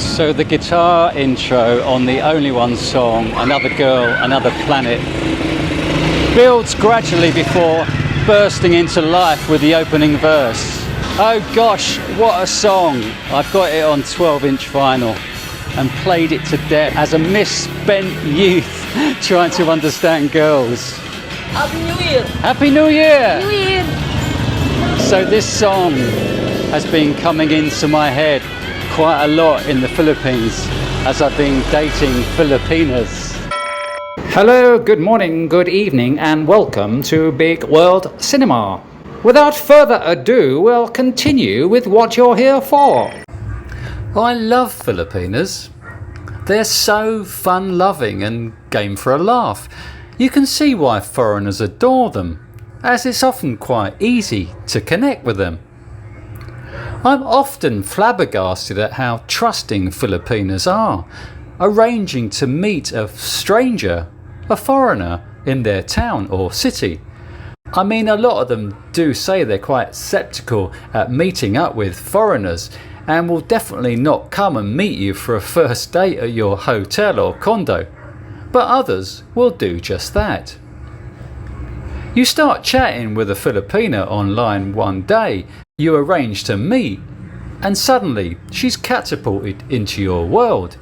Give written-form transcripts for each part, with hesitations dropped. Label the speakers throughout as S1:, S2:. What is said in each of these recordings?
S1: So the guitar intro on the Only One song, Another Girl, Another Planet, builds gradually before bursting into life with the opening verse. Oh gosh, what a song! I've got it on 12-inch vinyl and played it to death as a misspent youth trying to understand girls.
S2: Happy New Year!
S1: Happy New Year!
S2: New Year!
S1: So this song has been coming into my head quite a lot in the Philippines as I've been dating Filipinas.
S3: Hello, good morning, good evening, and welcome to Bigg World Cinema. Without further ado, we'll continue with what you're here for.
S1: I love Filipinas. They're so fun-loving and game for a laugh. You can see why foreigners adore them, as it's often quite easy to connect with them. I'm often flabbergasted at how trusting Filipinas are, arranging to meet a stranger, a foreigner, in their town or city. I mean, a lot of them do say they're quite sceptical at meeting up with foreigners and will definitely not come and meet you for a first date at your hotel or condo, but others will do just that. You start chatting with a Filipina online one day, you arrange to meet, and suddenly she's catapulted into your world,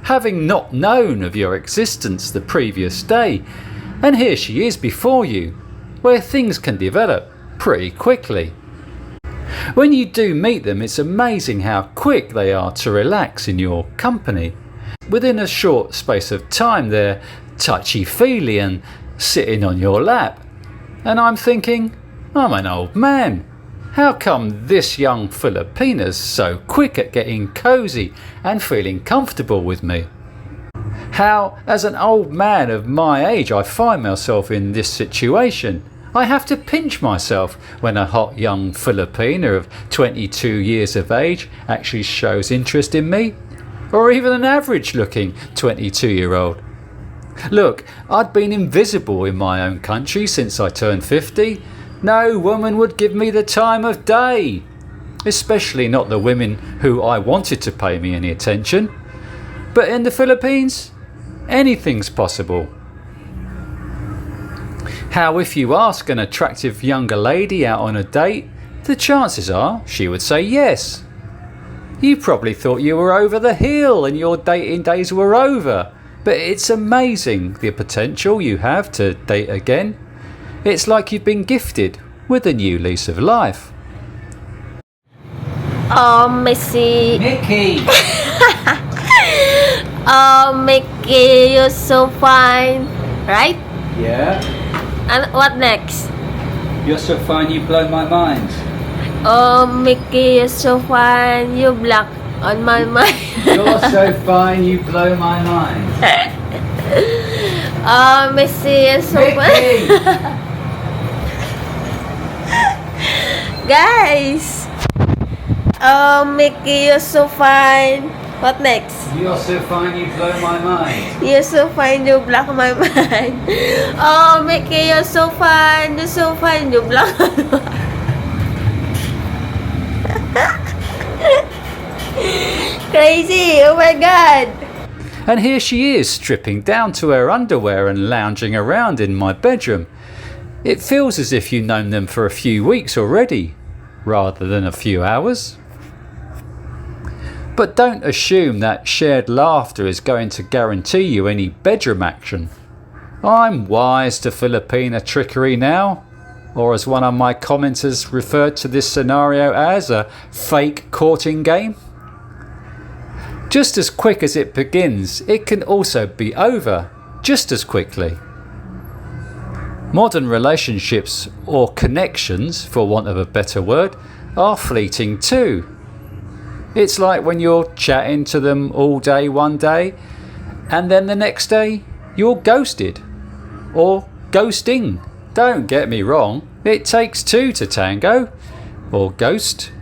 S1: having not known of your existence the previous day, and here she is before you, where things can develop pretty quickly. When you do meet them, it's amazing how quick they are to relax in your company. Within a short space of time they're touchy-feely and sitting on your lap. And I'm thinking, I'm an old man. How come this young Filipina's so quick at getting cosy and feeling comfortable with me? How, as an old man of my age, I find myself in this situation. I have to pinch myself when a hot young Filipina of 22 years of age actually shows interest in me, or even an average looking 22-year-old. Look, I'd been invisible in my own country since I turned 50. No woman would give me the time of day, especially not the women who I wanted to pay me any attention. But in the Philippines, anything's possible. How if you ask an attractive younger lady out on a date, the chances are she would say yes. You probably thought you were over the hill and your dating days were over, but it's amazing the potential you have to date again. It's like you've been gifted with a new lease of life.
S2: Missy.
S1: Mickey!
S2: Mickey, you're so fine, right?
S1: Yeah?
S2: And what next?
S1: You're so fine you blow my mind.
S2: Mickey, you're so fine, you block on my mind.
S1: You're so fine you blow my mind.
S2: Missy, you're so
S1: Mickey!
S2: fine. Guys! Mickey, you're so fine. What next?
S1: You're so fine you blow my mind.
S2: You're so fine, you block my mind. Oh, Mickey, you're so fine. You're so fine, you block my mind. Crazy, oh my god.
S1: And here she is, stripping down to her underwear and lounging around in my bedroom. It feels as if you've known them for a few weeks already, rather than a few hours. But don't assume that shared laughter is going to guarantee you any bedroom action. I'm wise to Filipina trickery now, or as one of my commenters referred to this scenario as, a fake courting game. Just as quick as it begins, it can also be over just as quickly. Modern relationships, or connections for want of a better word, are fleeting too. It's like when you're chatting to them all day one day, and then the next day you're ghosted. Or ghosting. Don't get me wrong, it takes two to tango. Or ghost.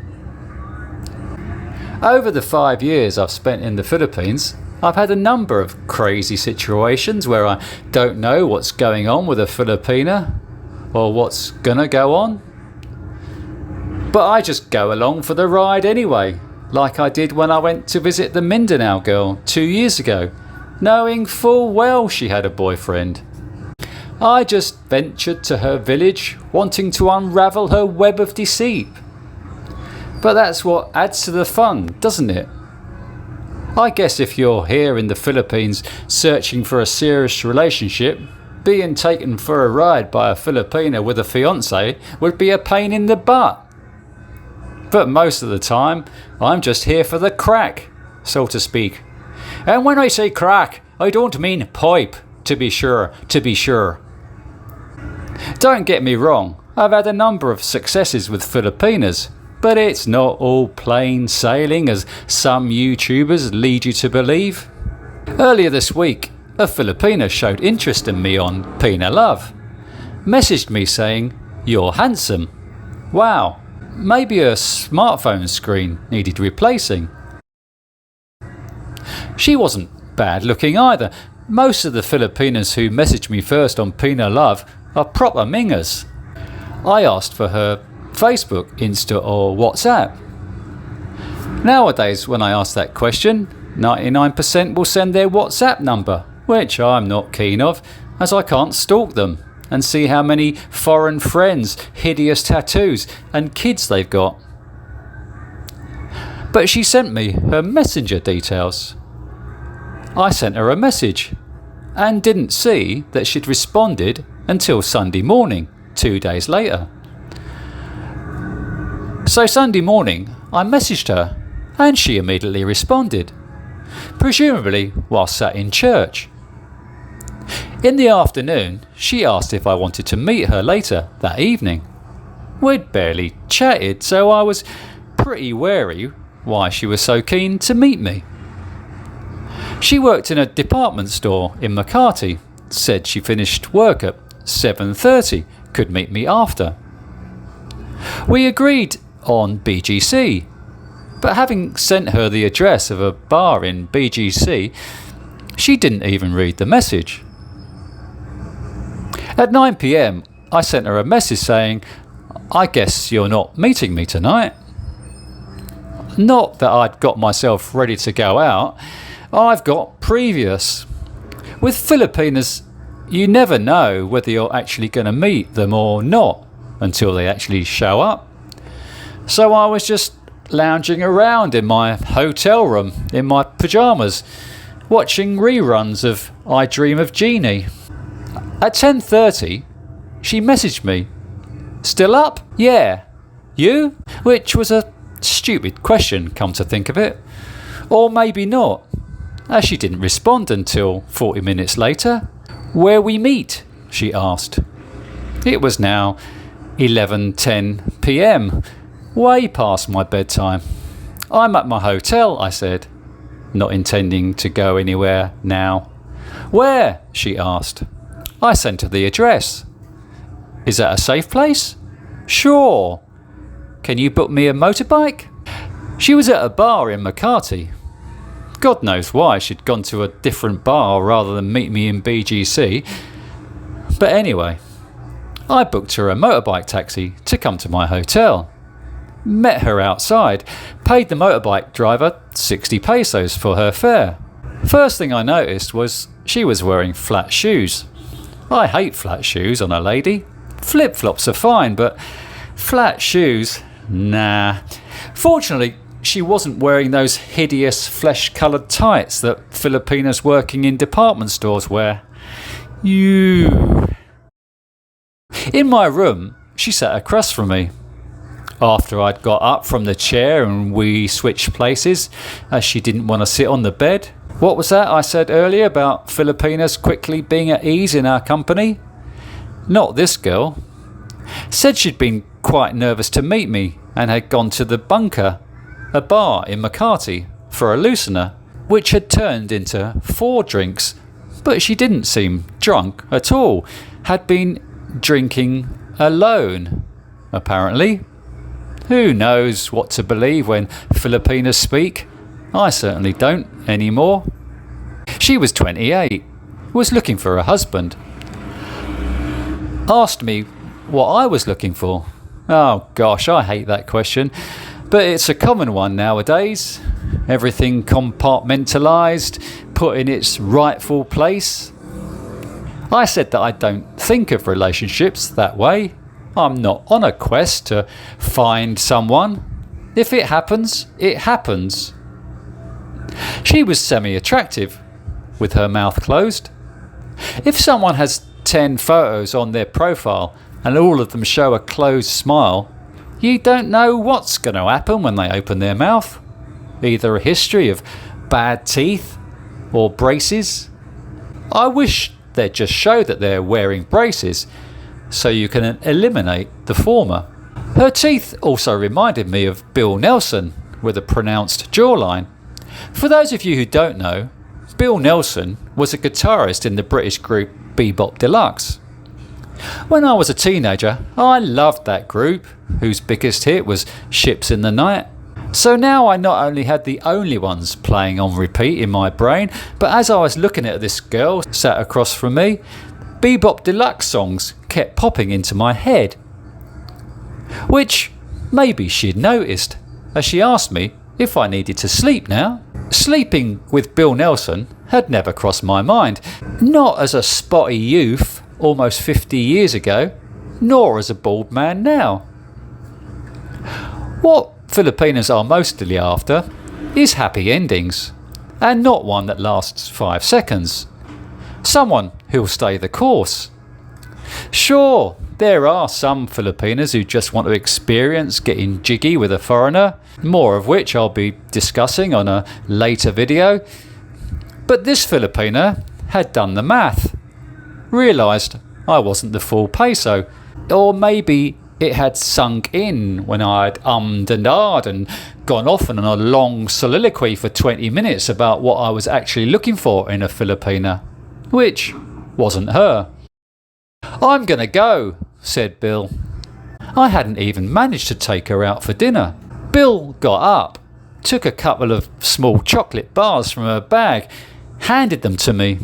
S1: Over the 5 years I've spent in the Philippines, I've had a number of crazy situations where I don't know what's going on with a Filipina, or what's gonna go on. But I just go along for the ride anyway, like I did when I went to visit the Mindanao girl 2 years ago, knowing full well she had a boyfriend. I just ventured to her village, wanting to unravel her web of deceit. But that's what adds to the fun, doesn't it? I guess if you're here in the Philippines searching for a serious relationship, being taken for a ride by a Filipina with a fiancé would be a pain in the butt. But most of the time, I'm just here for the crack, so to speak. And when I say crack, I don't mean pipe, to be sure. Don't get me wrong, I've had a number of successes with Filipinas, but it's not all plain sailing as some YouTubers lead you to believe. Earlier this week, a Filipina showed interest in me on PinaLove. Messaged me saying, "You're handsome. Wow, maybe her smartphone screen needed replacing." She wasn't bad looking either. Most of the Filipinas who messaged me first on PinaLove are proper mingers. I asked for her Facebook, Insta or WhatsApp. Nowadays when I ask that question, 99% will send their WhatsApp number, which I'm not keen of, as I can't stalk them and see how many foreign friends, hideous tattoos and kids they've got. But she sent me her messenger details. I sent her a message and didn't see that she'd responded until Sunday morning, 2 days later. So Sunday morning I messaged her and she immediately responded, presumably while sat in church. In the afternoon she asked if I wanted to meet her later that evening. We'd barely chatted, so I was pretty wary why she was so keen to meet me. She worked in a department store in Makati, said she finished work at 7:30, could meet me after. We agreed on BGC, but having sent her the address of a bar in BGC, she didn't even read the message. At 9 PM I sent her a message saying, "I guess you're not meeting me tonight." Not that I'd got myself ready to go out, I've got previous. With Filipinas, you never know whether you're actually going to meet them or not until they actually show up. So I was just lounging around in my hotel room in my pyjamas, watching reruns of I Dream of Jeannie. At 10:30, she messaged me, "Still up? Yeah. You?" Which was a stupid question, come to think of it. Or maybe not, as she didn't respond until 40 minutes later. "Where we meet?" she asked. It was now 11:10 PM, way past my bedtime. "I'm at my hotel," I said, not intending to go anywhere now. "Where?" she asked. I sent her the address. "Is that a safe place?" "Sure." "Can you book me a motorbike?" She was at a bar in Makati. God knows why she'd gone to a different bar rather than meet me in BGC. But anyway, I booked her a motorbike taxi to come to my hotel. Met her outside, paid the motorbike driver 60 pesos for her fare. First thing I noticed was she was wearing flat shoes. I hate flat shoes on a lady. Flip-flops are fine, but flat shoes, nah. Fortunately, she wasn't wearing those hideous flesh-coloured tights that Filipinas working in department stores wear. In my room, she sat across from me. After I'd got up from the chair and we switched places, as she didn't want to sit on the bed. What was that I said earlier about Filipinas quickly being at ease in our company? Not this girl. Said she'd been quite nervous to meet me and had gone to the Bunker, a bar in Makati, for a loosener, which had turned into 4 drinks. But she didn't seem drunk at all. Had been drinking alone, apparently. Who knows what to believe when Filipinas speak? I certainly don't anymore. She was 28, was looking for a husband. Asked me what I was looking for. Oh gosh, I hate that question. But it's a common one nowadays. Everything compartmentalised, put in its rightful place. I said that I don't think of relationships that way. I'm not on a quest to find someone. If it happens, it happens. She was semi-attractive, with her mouth closed. If someone has 10 photos on their profile and all of them show a closed smile, you don't know what's going to happen when they open their mouth. Either a history of bad teeth or braces. I wish they'd just show that they're wearing braces so you can eliminate the former. Her teeth also reminded me of Bill Nelson with a pronounced jawline. For those of you who don't know, Bill Nelson was a guitarist in the British group Bebop Deluxe. When I was a teenager, I loved that group, whose biggest hit was Ships in the Night. So now I not only had the only ones playing on repeat in my brain, but as I was looking at this girl sat across from me, Bebop Deluxe songs kept popping into my head. Which maybe she'd noticed, as she asked me if I needed to sleep now. Sleeping with Bill Nelson had never crossed my mind, not as a spotty youth almost 50 years ago, nor as a bald man now. What Filipinas are mostly after is happy endings, and not one that lasts 5 seconds. Someone who'll stay the course. Sure, there are some Filipinas who just want to experience getting jiggy with a foreigner, more of which I'll be discussing on a later video. But this Filipina had done the math, realised I wasn't the full peso, or maybe it had sunk in when I'd and ahed and gone off on a long soliloquy for 20 minutes about what I was actually looking for in a Filipina, which wasn't her. "I'm gonna go," said Bill. I hadn't even managed to take her out for dinner. Bill got up, took a couple of small chocolate bars from her bag, handed them to me.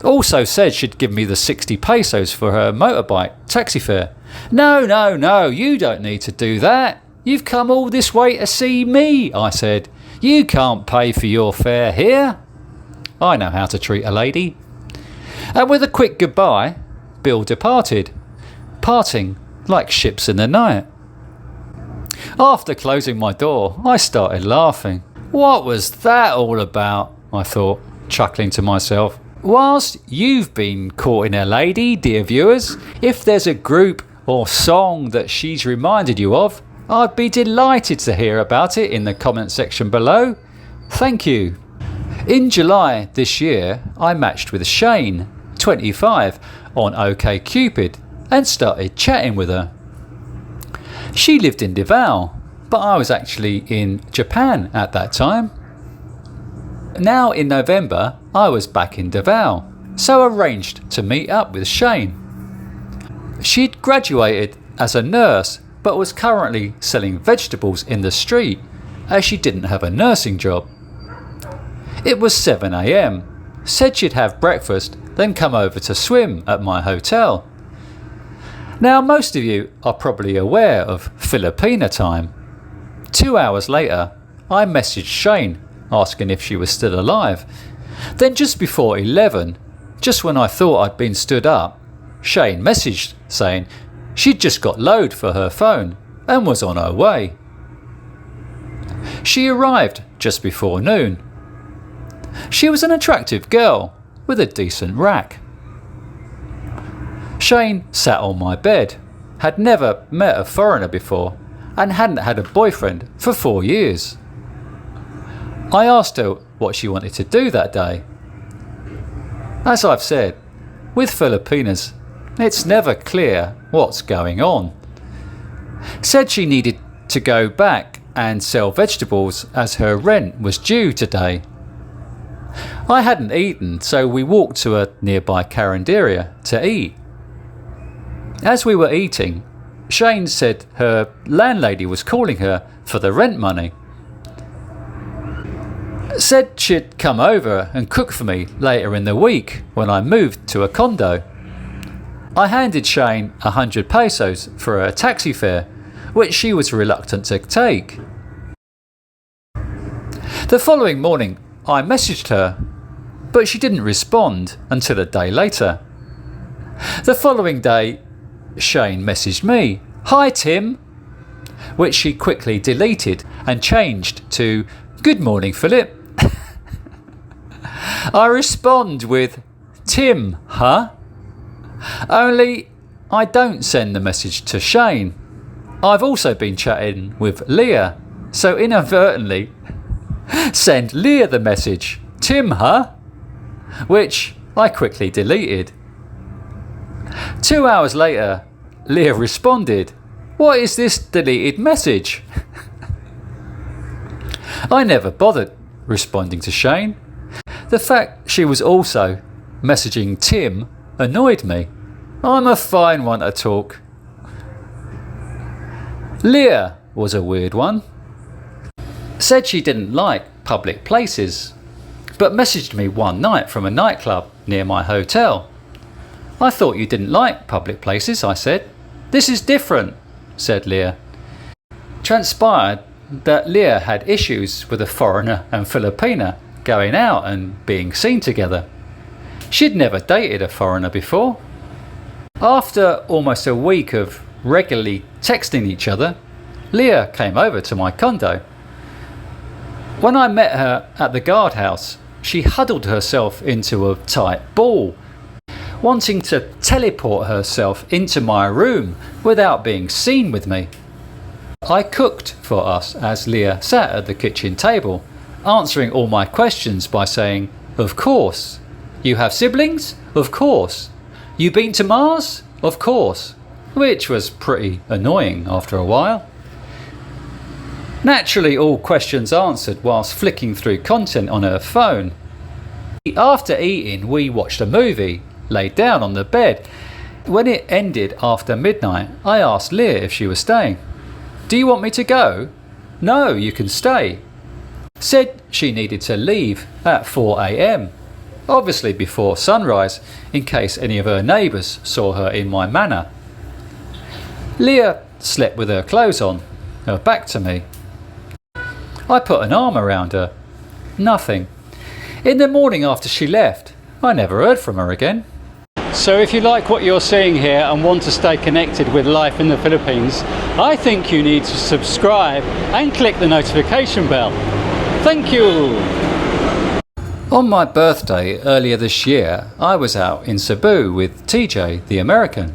S1: Also said she'd give me the 60 pesos for her motorbike taxi fare. No, you don't need to do that. You've come all this way to see me," I said. "You can't pay for your fare here." I know how to treat a lady. And with a quick goodbye, Bill departed, parting like ships in the night. After closing my door, I started laughing. What was that all about? I thought, chuckling to myself. Whilst you've been courting a lady, dear viewers, if there's a group or song that she's reminded you of, I'd be delighted to hear about it in the comment section below. Thank you. In July this year, I matched with Shane, 25, on OKCupid and started chatting with her. She lived in Davao, but I was actually in Japan at that time. Now in November, I was back in Davao, so arranged to meet up with Shane. She'd graduated as a nurse, but was currently selling vegetables in the street, as she didn't have a nursing job. It was 7 AM, said she'd have breakfast, then come over to swim at my hotel. Now most of you are probably aware of Filipina time. 2 hours later, I messaged Shane asking if she was still alive. Then just before 11, just when I thought I'd been stood up, Shane messaged saying she'd just got load for her phone and was on her way. She arrived just before noon. She was an attractive girl with a decent rack. Shane sat on my bed, had never met a foreigner before and hadn't had a boyfriend for 4 years. I asked her what she wanted to do that day. As I've said, with Filipinas, it's never clear what's going on. Said she needed to go back and sell vegetables as her rent was due today. I hadn't eaten, so we walked to a nearby carinderia to eat. As we were eating, Shane said her landlady was calling her for the rent money. Said she'd come over and cook for me later in the week when I moved to a condo. I handed Shane 100 pesos for a taxi fare, which she was reluctant to take. The following morning I messaged her, but she didn't respond until a day later. The following day Shane messaged me, "Hi Tim," which she quickly deleted and changed to "Good morning Philip." I respond with, "Tim, huh?" Only I don't send the message to Shane. I've also been chatting with Leah, so inadvertently send Leah the message, "Tim, huh?" which I quickly deleted. 2 hours later, Leah responded, "What is this deleted message?" I never bothered responding to Shane. The fact she was also messaging Tim annoyed me. I'm a fine one to talk. Leah was a weird one. Said she didn't like public places, but messaged me one night from a nightclub near my hotel. "I thought you didn't like public places," I said. "This is different," said Leah. Transpired that Leah had issues with a foreigner and Filipina going out and being seen together. She'd never dated a foreigner before. After almost a week of regularly texting each other, Leah came over to my condo. When I met her at the guardhouse, she huddled herself into a tight ball, wanting to teleport herself into my room without being seen with me. I cooked for us as Leah sat at the kitchen table, answering all my questions by saying, "Of course." "You have siblings?" "Of course." "You been to Mars?" "Of course," which was pretty annoying after a while. Naturally, all questions answered whilst flicking through content on her phone. After eating, we watched a movie, laid down on the bed. When it ended after midnight, I asked Leah if she was staying. "Do you want me to go?" "No, you can stay." Said she needed to leave at 4 a.m, obviously before sunrise, in case any of her neighbours saw her in my manor. Leah slept with her clothes on, her back to me. I put an arm around her. Nothing. In the morning after she left, I never heard from her again. So if you like what you're seeing here and want to stay connected with life in the Philippines, I think you need to subscribe and click the notification bell. Thank you! On my birthday earlier this year, I was out in Cebu with TJ, the American.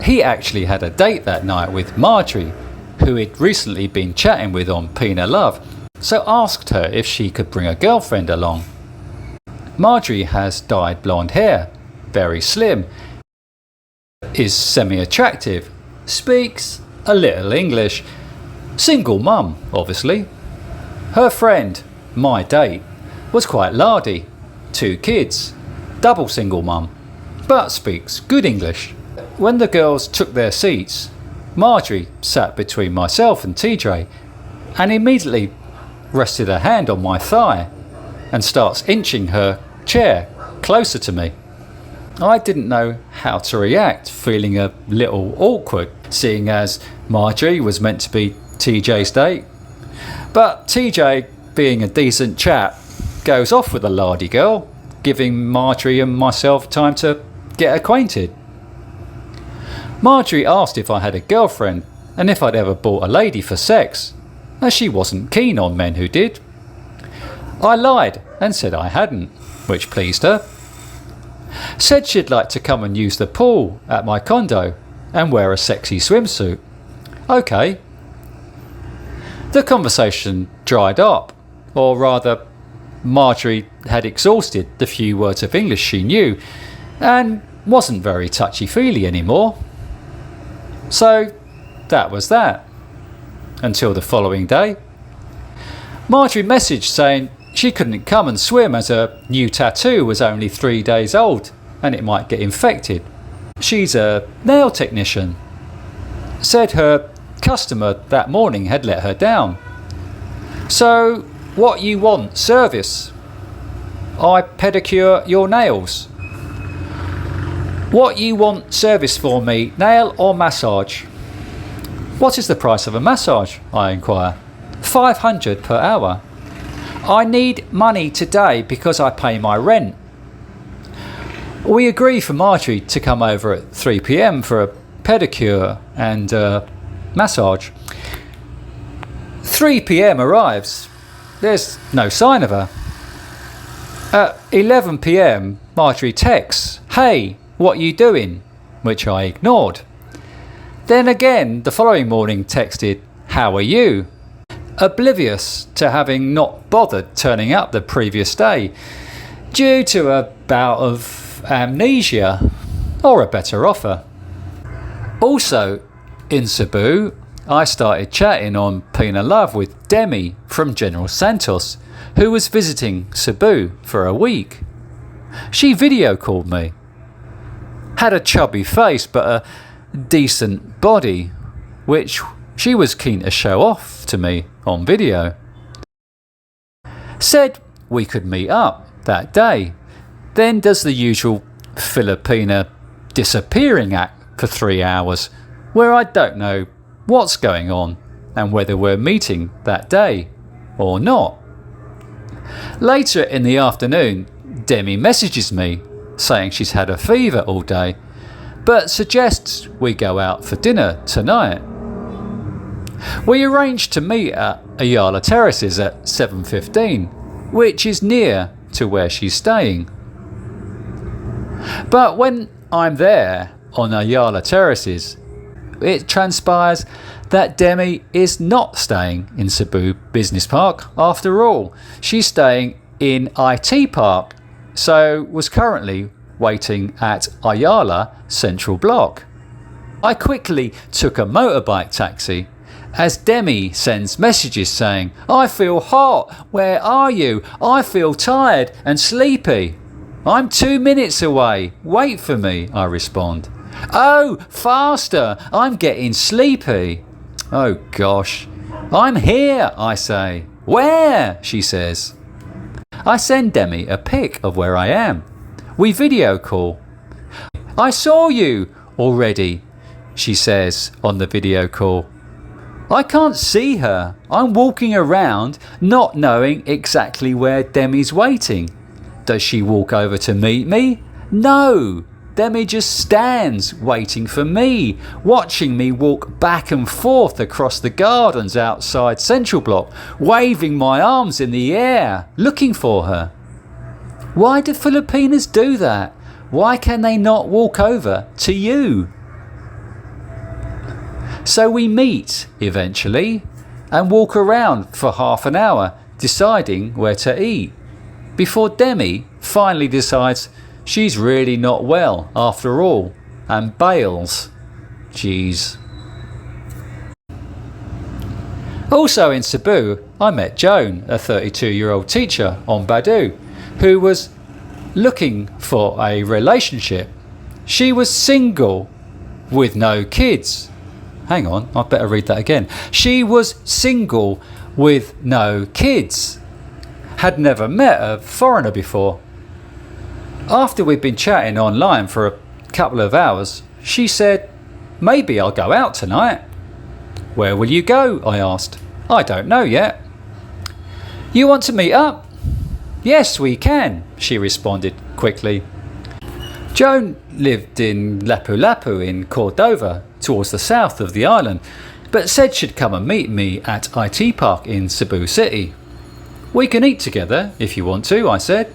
S1: He actually had a date that night with Marjorie, who he'd recently been chatting with on PinaLove, so asked her if she could bring a girlfriend along. Marjorie has dyed blonde hair, very slim, is semi-attractive, speaks a little English, single mum, obviously. Her friend, my date, was quite lardy, 2 kids, double single mum, but speaks good English. When the girls took their seats, Marjorie sat between myself and TJ and immediately rested her hand on my thigh and starts inching her chair closer to me. I didn't know how to react, feeling a little awkward, seeing as Marjorie was meant to be TJ's date. But TJ, being a decent chap, goes off with the lardy girl, giving Marjorie and myself time to get acquainted. Marjorie asked if I had a girlfriend and if I'd ever bought a lady for sex, as she wasn't keen on men who did. I lied and said I hadn't, which pleased her. Said she'd like to come and use the pool at my condo and wear a sexy swimsuit. Okay. The conversation dried up, or rather, Marjorie had exhausted the few words of English she knew and wasn't very touchy-feely anymore. So that was that. Until the following day. Marjorie messaged saying she couldn't come and swim as her new tattoo was only 3 days old and it might get infected. She's a nail technician. Said her customer that morning had let her down. So what you want service? I pedicure your nails. What you want service for me, nail or massage? What is the price of a massage? I inquire. 500 per hour.
S3: I need money today because I pay my rent. We agree for Marjorie to come over at 3 p.m. for a pedicure and massage. 3 p.m. arrives. There's no sign of her. At 11 p.m. Marjorie texts, "Hey, what you doing?" which I ignored. Then again the following morning texted, "How are you?" oblivious to having not bothered turning up the previous day due to a bout of amnesia or a better offer. Also in Cebu, I started chatting on PinaLove with Demi from General Santos, who was visiting Cebu for a week. She video called me. Had a chubby face but a decent body, which she was keen to show off to me on video. Said we could meet up that day, then does the usual Filipina disappearing act for 3 hours, where I don't know what's going on and whether we're meeting that day or not. Later in the afternoon, Demi messages me saying she's had a fever all day, but suggests we go out for dinner tonight. We arranged to meet at Ayala Terraces at 7:15, which is near to where she's staying. But when I'm there on Ayala Terraces, it transpires that Demi is not staying in Cebu Business Park after all. She's staying in IT Park, so was currently waiting at Ayala Central Block. I quickly took a motorbike taxi as Demi sends messages saying, "I feel hot, where are you? I feel tired and sleepy." "I'm 2 minutes away, wait for me," I respond. "Oh, faster, I'm getting sleepy." "Oh gosh." "I'm here," I say. "Where?" she says. I send Demi a pic of where I am. We video call. "I saw you already," she says on the video call. I can't see her. I'm walking around not knowing exactly where Demi's waiting. Does she walk over to meet me? No. Demi just stands waiting for me, watching me walk back and forth across the gardens outside Central Block, waving my arms in the air, looking for her. Why do Filipinas do that? Why can they not walk over to you? So we meet eventually and walk around for half an hour deciding where to eat, before Demi finally decides she's really not well after all and bails. Jeez. Also in Cebu, I met Joan, a 32-year-old teacher on Badu, who was looking for a relationship. She was single with no kids. Hang on, I'd better read that again. She was single with no kids. Had never met a foreigner before. After we'd been chatting online for a couple of hours, she said, "Maybe I'll go out tonight." "Where will you go?" I asked. "I don't know yet." "You want to meet up?" "Yes, we can," she responded quickly. Joan lived in Lapu-Lapu in Cordova, towards the south of the island, but said she'd come and meet me at IT Park in Cebu City. "We can eat together if you want to," I said.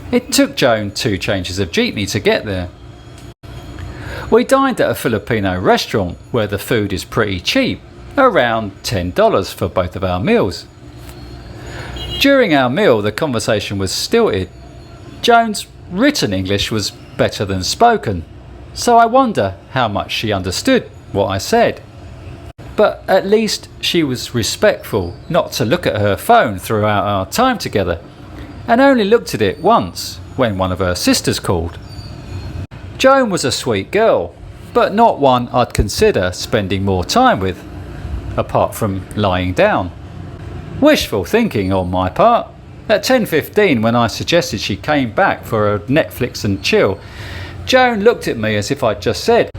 S3: It took Joan 2 changes of jeepney to get there. We dined at a Filipino restaurant where the food is pretty cheap, around $10 for both of our meals. During our meal the conversation was stilted. Joan's written English was better than spoken, so I wonder how much she understood what I said. But at least she was respectful not to look at her phone throughout our time together, and only looked at it once when one of her sisters called. Joan was a sweet girl, but not one I'd consider spending more time with, apart from lying down. Wishful thinking on my part. At 10:15, when I suggested she came back for a Netflix and chill, Joan looked at me as if I'd just said,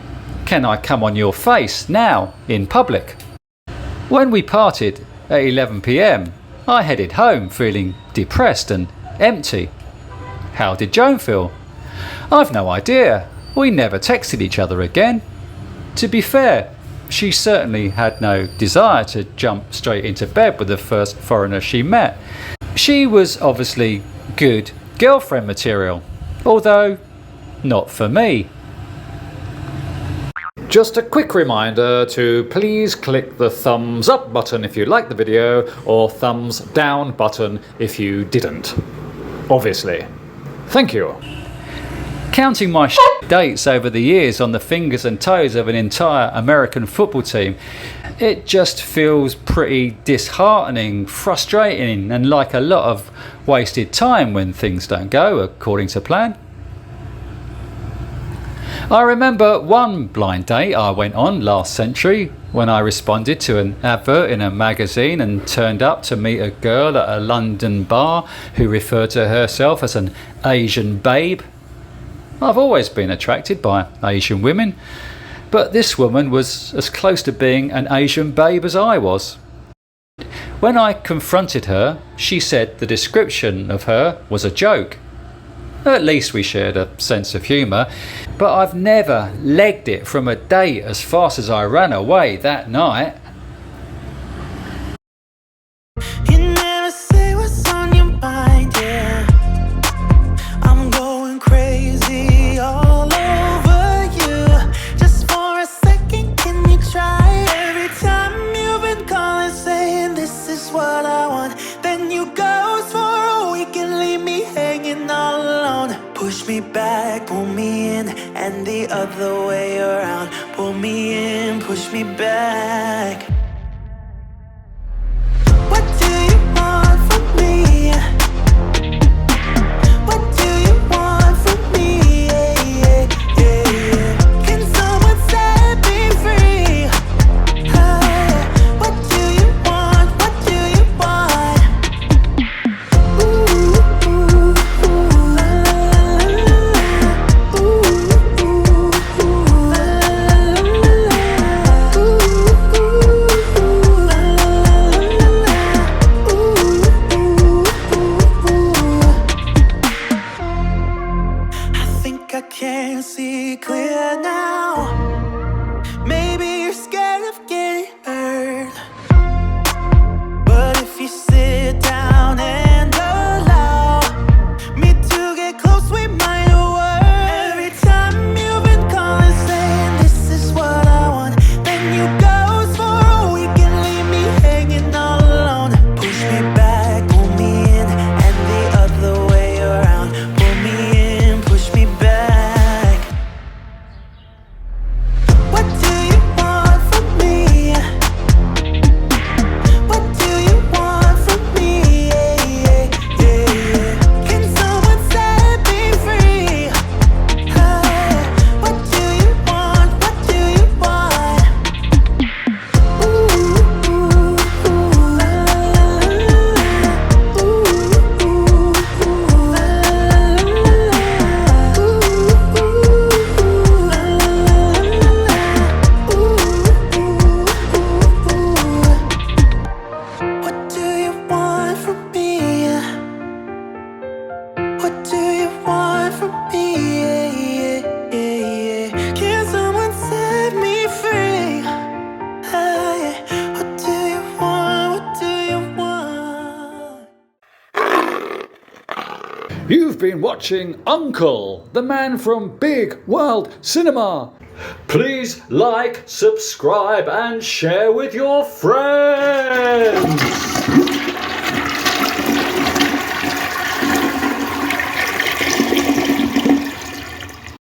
S3: "Can I come on your face now in public?" When we parted at 11 p.m, I headed home feeling depressed and empty. How did Joan feel? I've no idea. We never texted each other again. To be fair, she certainly had no desire to jump straight into bed with the first foreigner she met. She was obviously good girlfriend material, although not for me.
S1: Just a quick reminder to please click the thumbs up button if you liked the video, or thumbs down button if you didn't. Obviously. Thank you.
S3: Counting my dates over the years on the fingers and toes of an entire American football team, it just feels pretty disheartening, frustrating, and like a lot of wasted time when things don't go according to plan. I remember one blind date I went on last century when I responded to an advert in a magazine and turned up to meet a girl at a London bar who referred to herself as an Asian babe. I've always been attracted by Asian women, but this woman was as close to being an Asian babe as I was. When I confronted her, she said the description of her was a joke. At least we shared a sense of humour, but I've never legged it from a date as fast as I ran away that night.
S4: You never say what's on your mind, yeah. I'm going crazy all over you. Just for a second, can you try? Every time you've been calling saying this is what I want, then you ghost for a week and leave me hanging all alone. Push me back, pull me in, and the other way around. Pull me in, push me back. What do you want from me? What do you want from me? Yeah, yeah, yeah. Can someone set me free? What do you want? What do you want? Ooh, ooh, ooh, la, la, la, la. Ooh, ooh, ooh, la, la, la, la. Ooh, ooh, la, la, la, la. Ooh, ooh, ooh. I think I can see clear now. Maybe you're scared of getting hurt, but if you sit down and allow me to get close, we might work. Every time you've been calling saying this is what I want, then you ghost for a week and leave me hanging all alone. Push me back, pull me in, and the other way around. Pull me in, push me back. What do you want from me? What do you want from me? Yeah, yeah, yeah. Can someone set me free? What do you want? What do you want? Ooh, ooh, ooh, la, la, la, la. Ooh, ooh, ooh, la, la, la, la. Ooh, ooh, la, la, la, la. Ooh, ooh, ooh. What do you want from me? What do you want from me? Yeah, yeah, yeah. Can someone set me free? What do you want? What do you want?
S1: You've been watching Uncle, the man from Bigg World Cinema. Please like, subscribe and share with your friends.